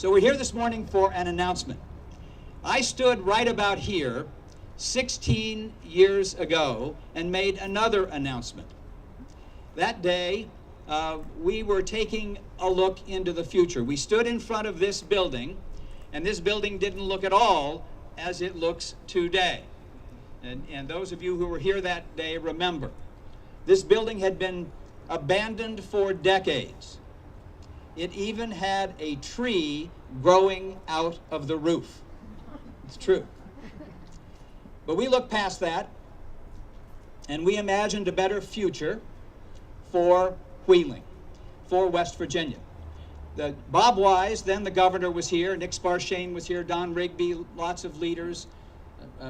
So we're here this morning for an announcement. I stood right about here 16 years ago and made another announcement. That day, we were taking a look into the future. We stood in front of this building, and this building didn't look at all as it looks today. And those of you who were here that day remember, this building had been abandoned for decades. It even had a tree growing out of the roof. It's true. But we looked past that, and we imagined a better future for Wheeling, for West Virginia. Bob Wise, then the governor, was here. Nick Sparshane was here. Don Rigby, lots of leaders.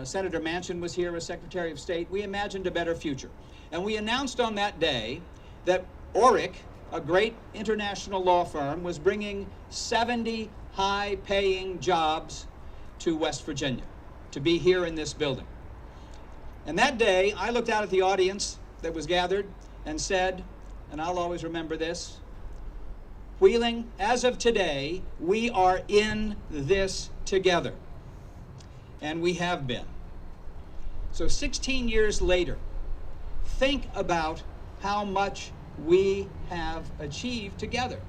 Senator Manchin was here as Secretary of State. We imagined a better future. And we announced on that day that Orrick, a great international law firm, was bringing 70 high-paying jobs to West Virginia to be here in this building. And that day, I looked out at the audience that was gathered and said, and I'll always remember this, Wheeling, as of today, we are in this together. And we have been. So 16 years later, think about how much we have achieved together.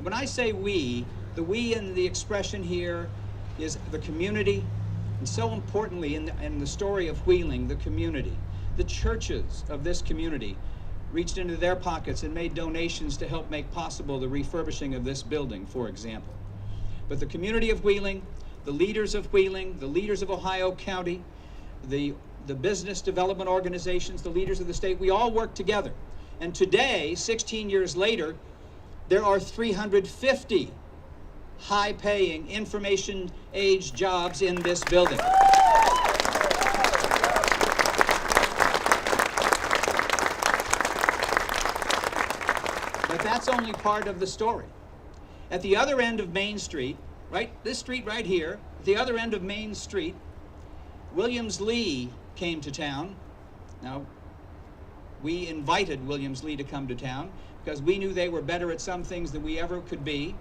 When I say we, the we in the expression here is the community, and so importantly in the story of Wheeling, the community. The churches of this community reached into their pockets and made donations to help make possible the refurbishing of this building, for example. But the community of Wheeling, the leaders of Wheeling, the leaders of Ohio County, the business development organizations, the leaders of the state, we all work together. And today, 16 years later, there are 350 high-paying information age jobs in this building. But that's only part of the story. At the other end of Main Street, right, this street right here, at the other end of Main Street, Williams-Lee came to town. Now, we invited Williams-Lee to come to town because we knew they were better at some things than we ever could be.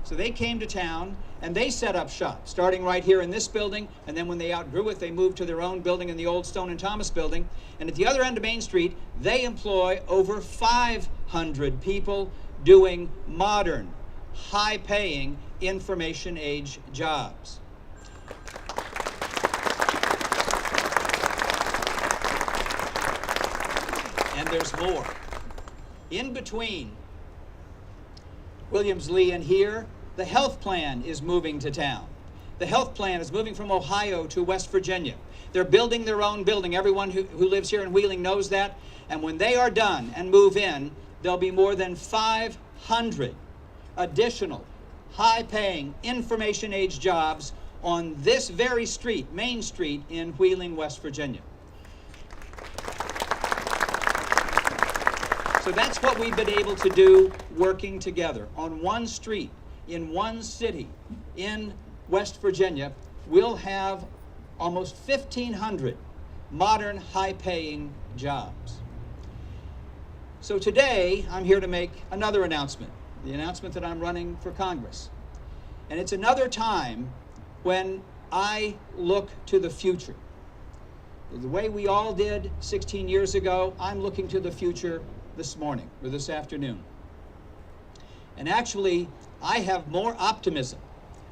So they came to town and they set up shop, starting right here in this building, and then when they outgrew it, they moved to their own building in the old Stone and Thomas building. And at the other end of Main Street, they employ over 500 people doing modern, high-paying information age jobs. And there's more. In between Williams-Lee and here, the health plan is moving to town. The health plan is moving from Ohio to West Virginia. They're building their own building. Everyone who lives here in Wheeling knows that. And when they are done and move in, there'll be more than 500 additional high-paying information age jobs on this very street, Main Street, in Wheeling, West Virginia. So that's what we've been able to do working together. On one street, in one city, in West Virginia, we'll have almost 1,500 modern, high-paying jobs. So today, I'm here to make another announcement, the announcement that I'm running for Congress. And it's another time when I look to the future. The way we all did 16 years ago, I'm looking to the future this morning, or this afternoon. And actually, I have more optimism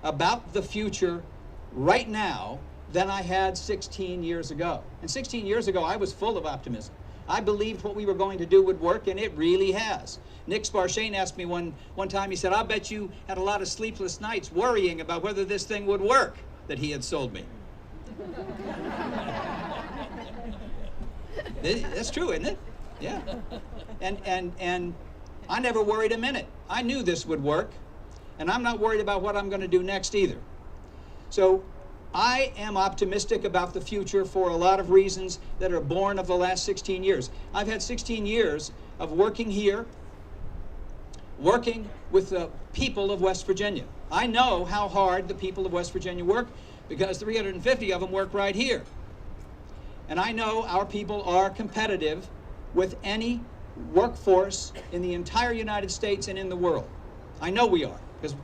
about the future right now than I had 16 years ago. And 16 years ago, I was full of optimism. I believed what we were going to do would work, and it really has. Nick Sparshane asked me one time, he said, "I'll bet you had a lot of sleepless nights worrying about whether this thing would work that he had sold me." That's true, isn't it? Yeah. And I never worried a minute. I knew this would work, and I'm not worried about what I'm going to do next either. So I am optimistic about the future for a lot of reasons that are born of the last 16 years. I've had 16 years of working here, working with the people of West Virginia. I know how hard the people of West Virginia work because 350 of them work right here. And I know our people are competitive with any workforce in the entire United States and in the world. I know we are, because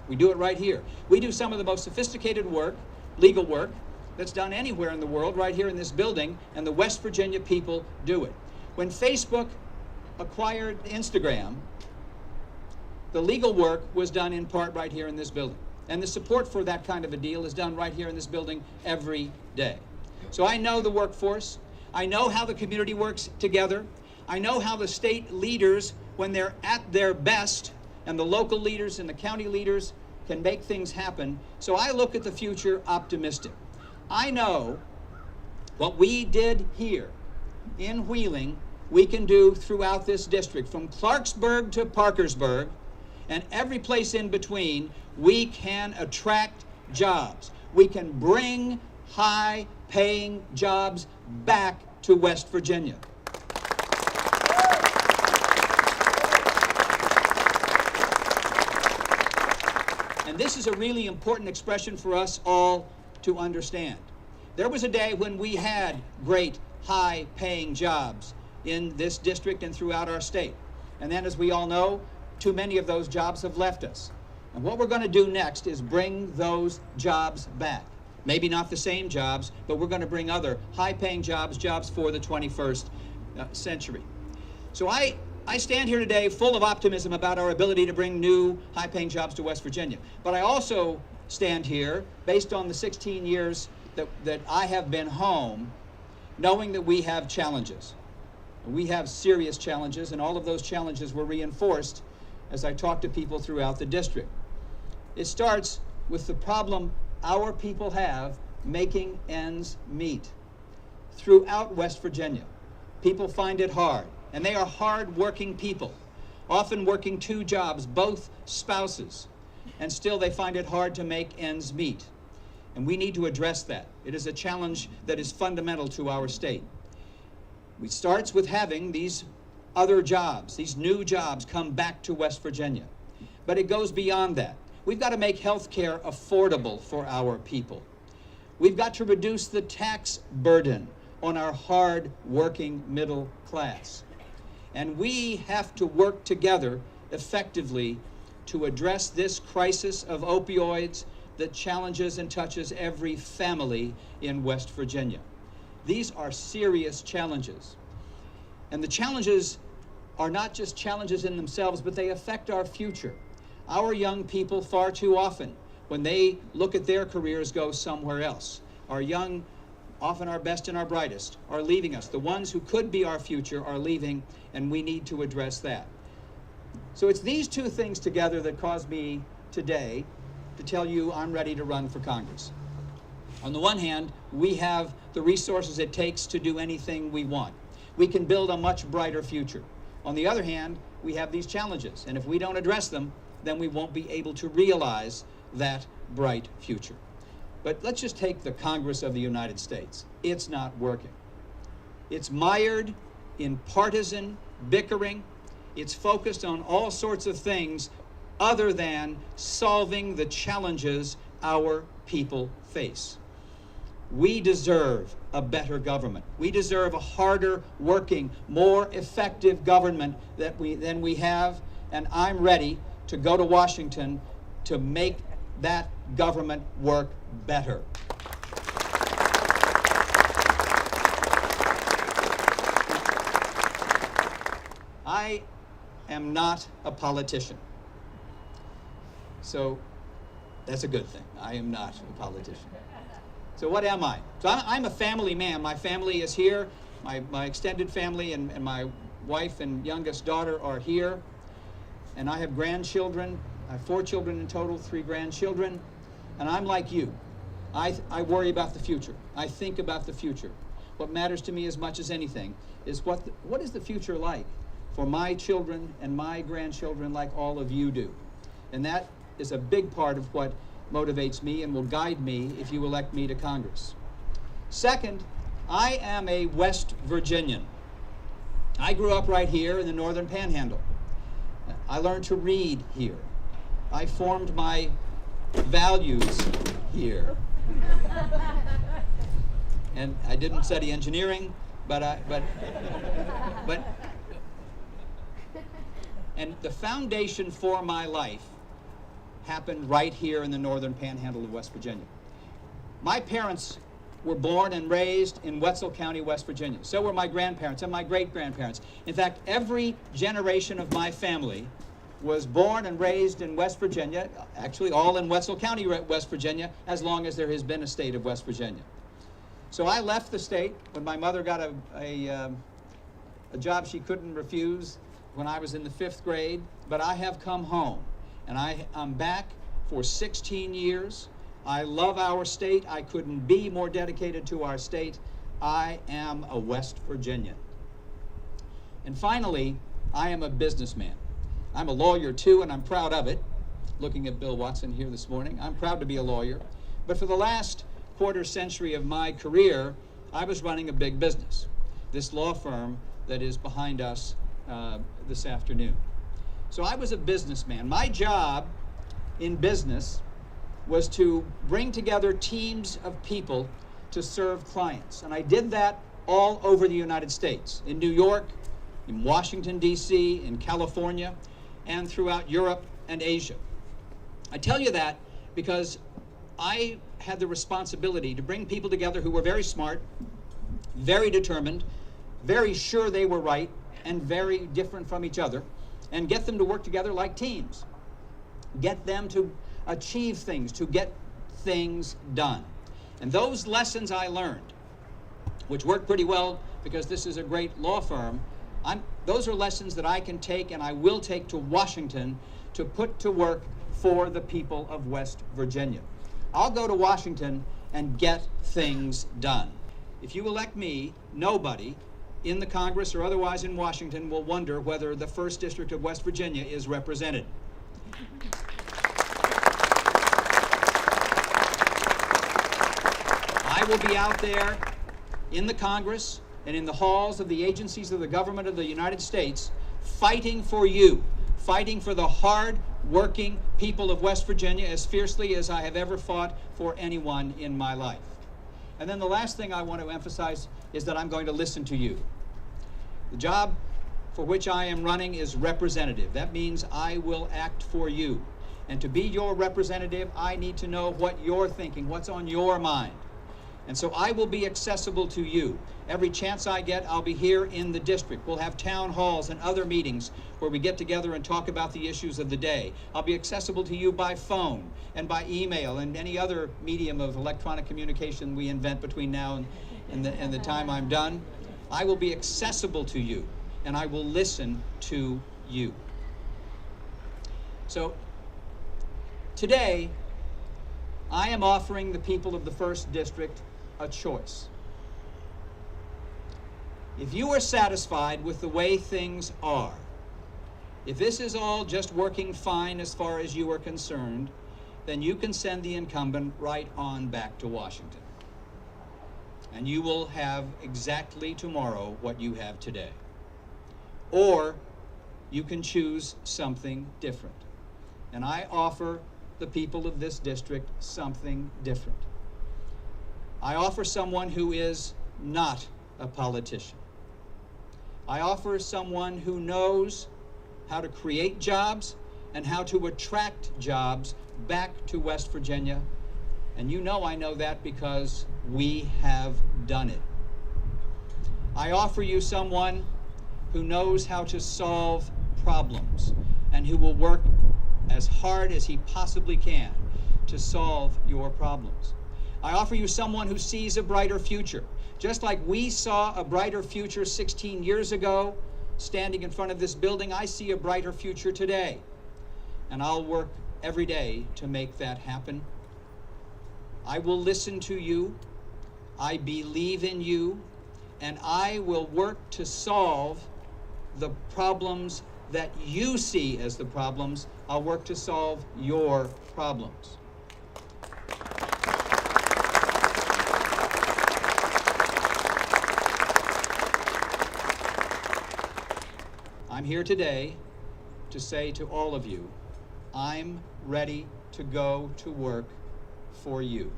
We do it right here. We do some of the most sophisticated work, legal work, that's done anywhere in the world, right here in this building, and the West Virginia people do it. When Facebook acquired Instagram, the legal work was done in part right here in this building. And the support for that kind of a deal is done right here in this building every day. So I know the workforce. I know how the community works together. I know how the state leaders, when they're at their best, and the local leaders and the county leaders can make things happen. So I look at the future optimistic. I know what we did here in Wheeling, we can do throughout this district, from Clarksburg to Parkersburg, and every place in between. We can attract jobs. We can bring high-paying jobs back to West Virginia. And this is a really important expression for us all to understand. There was a day when we had great high-paying jobs in this district and throughout our state. And then, as we all know, too many of those jobs have left us. And what we're going to do next is bring those jobs back. Maybe not the same jobs, but we're going to bring other high-paying jobs, jobs for the 21st century. So I stand here today full of optimism about our ability to bring new high-paying jobs to West Virginia. But I also stand here based on the 16 years that I have been home, knowing that we have challenges. We have serious challenges, and all of those challenges were reinforced as I talked to people throughout the district. It starts with the problem our people have making ends meet. Throughout West Virginia, people find it hard, and they are hard-working people, often working 2 jobs, both spouses, and still they find it hard to make ends meet. And we need to address that. It is a challenge that is fundamental to our state. It starts with having these other jobs, these new jobs come back to West Virginia. But it goes beyond that. We've got to make health care affordable for our people. We've got to reduce the tax burden on our hard-working middle class. And we have to work together effectively to address this crisis of opioids that challenges and touches every family in West Virginia. These are serious challenges. And the challenges are not just challenges in themselves, but they affect our future. Our young people, far too often, when they look at their careers, go somewhere else. Our young, often our best and our brightest, are leaving us. The ones who could be our future are leaving, and we need to address that. So it's these 2 things together that caused me today to tell you I'm ready to run for Congress. On the one hand, we have the resources it takes to do anything we want. We can build a much brighter future. On the other hand, we have these challenges, and if we don't address them, then we won't be able to realize that bright future. But let's just take the Congress of the United States. It's not working. It's mired in partisan bickering. It's focused on all sorts of things other than solving the challenges our people face. We deserve a better government. We deserve a harder working, more effective government than we have, and I'm ready to go to Washington to make that government work better. I am not a politician. So that's a good thing. I am not a politician. So what am I? So I'm a family man. My family is here. My extended family and my wife and youngest daughter are here. And I have grandchildren. I have 4 children in total, 3 grandchildren. And I'm like you. I worry about the future. I think about the future. What matters to me as much as anything is what is the future like for my children and my grandchildren, like all of you do. And that is a big part of what motivates me and will guide me if you elect me to Congress. Second, I am a West Virginian. I grew up right here in the Northern Panhandle. I learned to read here. I formed my values here. And I didn't study engineering, and the foundation for my life happened right here in the northern panhandle of West Virginia. My parents were born and raised in Wetzel County, West Virginia. So were my grandparents and my great-grandparents. In fact, every generation of my family was born and raised in West Virginia, actually all in Wetzel County, West Virginia, as long as there has been a state of West Virginia. So I left the state when my mother got a job she couldn't refuse when I was in the 5th grade, but I have come home, and I'm back for 16 years. I love our state. I couldn't be more dedicated to our state. I am a West Virginian. And finally, I am a businessman. I'm a lawyer too, and I'm proud of it. Looking at Bill Watson here this morning, I'm proud to be a lawyer. But for the last quarter century of my career, I was running a big business, this law firm that is behind us this afternoon. So I was a businessman. My job in business was to bring together teams of people to serve clients. And I did that all over the United States, in New York, in Washington, D.C., in California, and throughout Europe and Asia. I tell you that because I had the responsibility to bring people together who were very smart, very determined, very sure they were right, and very different from each other, and get them to work together like teams. Get them to achieve things, to get things done. And those lessons I learned, which worked pretty well because this is a great law firm, those are lessons that I can take and I will take to Washington to put to work for the people of West Virginia. I'll go to Washington and get things done. If you elect me, nobody in the Congress or otherwise in Washington will wonder whether the 1st District of West Virginia is represented. I will be out there in the Congress and in the halls of the agencies of the government of the United States fighting for you, fighting for the hard-working people of West Virginia as fiercely as I have ever fought for anyone in my life. And then the last thing I want to emphasize is that I'm going to listen to you. The job for which I am running is representative. That means I will act for you. And to be your representative, I need to know what you're thinking, what's on your mind. And so I will be accessible to you. Every chance I get, I'll be here in the district. We'll have town halls and other meetings where we get together and talk about the issues of the day. I'll be accessible to you by phone and by email and any other medium of electronic communication we invent between now and the time I'm done. I will be accessible to you, and I will listen to you. So today, I am offering the people of the 1st District a choice. If you are satisfied with the way things are, if this is all just working fine as far as you are concerned, then you can send the incumbent right on back to Washington. And you will have exactly tomorrow what you have today. Or you can choose something different. And I offer the people of this district something different. I offer someone who is not a politician. I offer someone who knows how to create jobs and how to attract jobs back to West Virginia. And you know I know that because we have done it. I offer you someone who knows how to solve problems and who will work as hard as he possibly can to solve your problems. I offer you someone who sees a brighter future. Just like we saw a brighter future 16 years ago, standing in front of this building, I see a brighter future today. And I'll work every day to make that happen. I will listen to you. I believe in you. And I will work to solve the problems that you see as the problems. I'll work to solve your problems. I'm here today to say to all of you, I'm ready to go to work for you.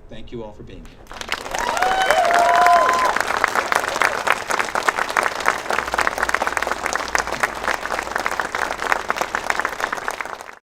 Thank you all for being here.